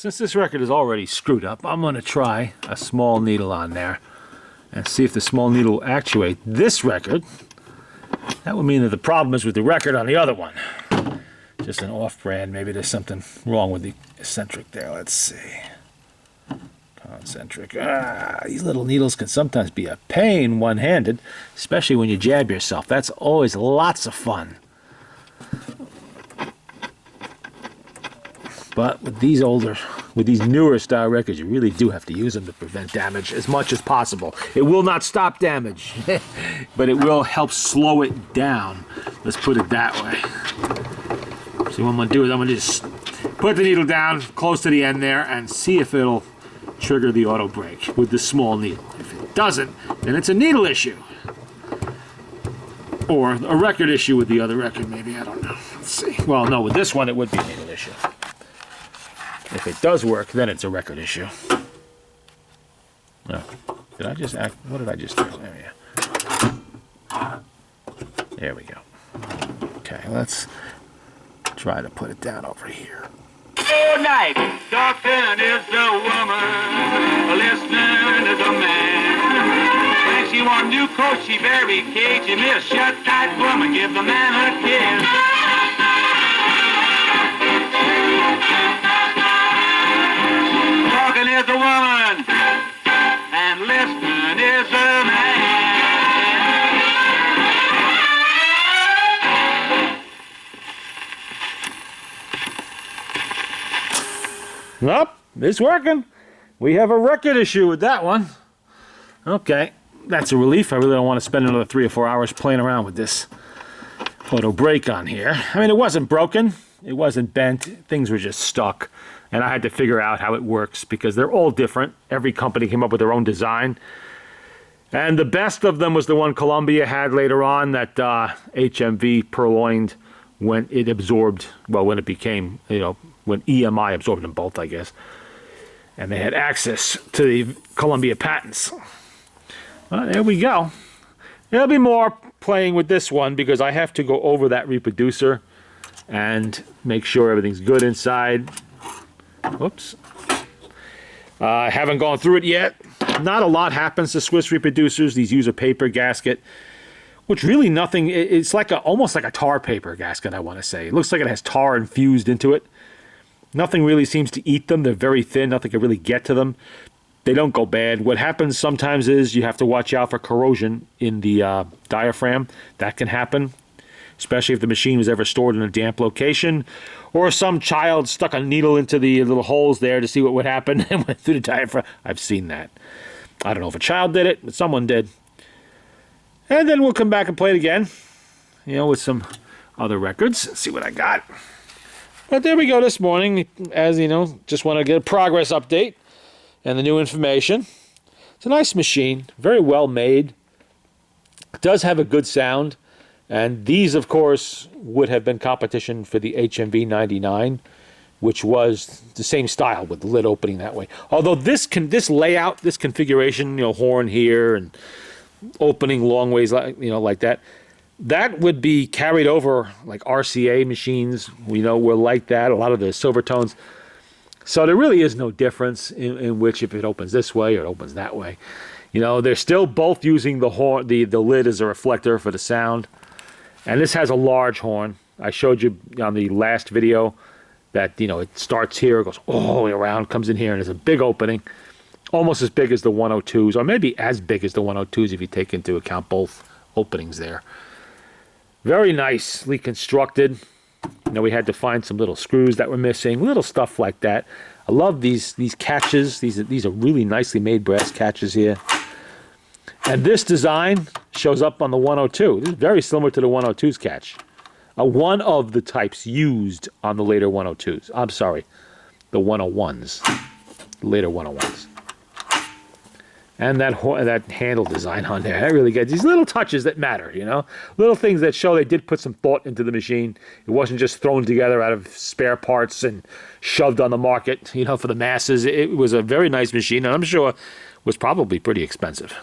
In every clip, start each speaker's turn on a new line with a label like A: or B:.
A: Since this record is already screwed up, I'm going to try a small needle on there and see if the small needle will actuate this record. That would mean that the problem is with the record on the other one. Just an off-brand. Maybe there's something wrong with the eccentric there. Let's see. Concentric. These little needles can sometimes be a pain one-handed, especially when you jab yourself. That's always lots of fun. But with these newer style records, you really do have to use them to prevent damage as much as possible. It will not stop damage, but it will help slow it down. Let's put it that way. So what I'm going to do is I'm going to just put the needle down close to the end there and see if it'll trigger the auto brake with the small needle. If it doesn't, then it's a needle issue. Or a record issue with the other record, maybe. I don't know. Let's see. Well, no, with this one it would be a needle issue. If it does work, then it's a record issue. Oh, did I just act? What did I just do? There we go. There we go. Okay, let's try to put it down over here.
B: Good night. Talking is the woman, listening is a man. When she want a new coat, she very cagey. Miss shut-tight woman, give the man a kiss. Talking is a woman, and listening is a man.
A: Nope, it's working. We have a record issue with that one. Okay, that's a relief. I really don't want to spend another 3 or 4 hours playing around with this auto brake on here. I mean, it wasn't broken. It wasn't bent. Things were just stuck. And I had to figure out how it works because they're all different. Every company came up with their own design. And the best of them was the one Columbia had later on that HMV purloined when it absorbed, well, when it became, when EMI absorbed them both, I guess. And they had access to the Columbia patents. Well, there we go. There'll be more playing with this one because I have to go over that reproducer and make sure everything's good inside. Whoops. I haven't gone through it yet. Not a lot happens to Swiss reproducers. These use a paper gasket, which really nothing, it's like almost like a tar paper gasket, I want to say. It looks like it has tar infused into it. Nothing really seems to eat them. They're very thin. Nothing can really get to them. They don't go bad. What happens sometimes is you have to watch out for corrosion in the diaphragm. That can happen, especially if the machine was ever stored in a damp location, or some child stuck a needle into the little holes there to see what would happen and went through the diaphragm. I've seen that. I don't know if a child did it, but someone did. And then we'll come back and play it again, with some other records. Let's see what I got. But there we go this morning. As just want to get a progress update and the new information. It's a nice machine, very well made. It does have a good sound. And these, of course, would have been competition for the HMV 99, which was the same style with the lid opening that way. Although this layout, this configuration, horn here and opening long ways, like that, that would be carried over like RCA machines. Were like that. A lot of the Silvertones. So there really is no difference in which if it opens this way or it opens that way. They're still both using the horn, the lid as a reflector for the sound. And this has a large horn. I showed you on the last video that, it starts here, goes all the way around, comes in here, and there's a big opening, almost as big as the 102s, or maybe as big as the 102s if you take into account both openings there. Very nicely constructed. We had to find some little screws that were missing, little stuff like that. I love these catches. These are really nicely made brass catches here. And this design shows up on the 102. This is very similar to the 102's catch. One of the types used on the later 102s. I'm sorry, the 101s. The later 101s. And that handle design on there, that really gets these little touches that matter, Little things that show they did put some thought into the machine. It wasn't just thrown together out of spare parts and shoved on the market, for the masses. It was a very nice machine, and I'm sure was probably pretty expensive.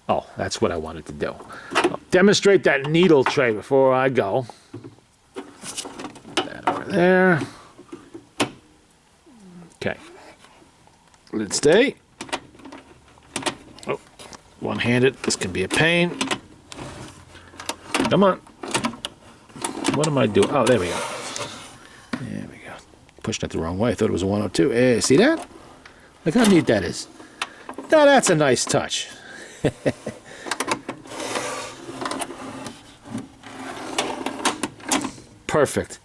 A: Oh, that's what I wanted to do. I'll demonstrate that needle tray before I go. Put that over there. Okay. Lid stay. Oh, one-handed. This can be a pain. Come on. What am I doing? Oh, there we go. There we go. Pushed it the wrong way. I thought it was a 102. Hey, see that? Look how neat that is. Now that's a nice touch. Perfect.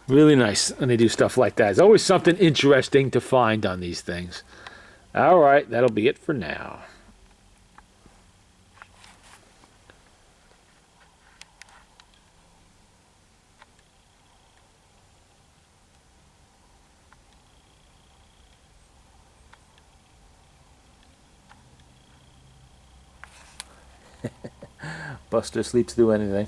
A: Really nice when they do stuff like that. There's always something interesting to find on these things. All right, that'll be it for now. Buster sleeps through anything.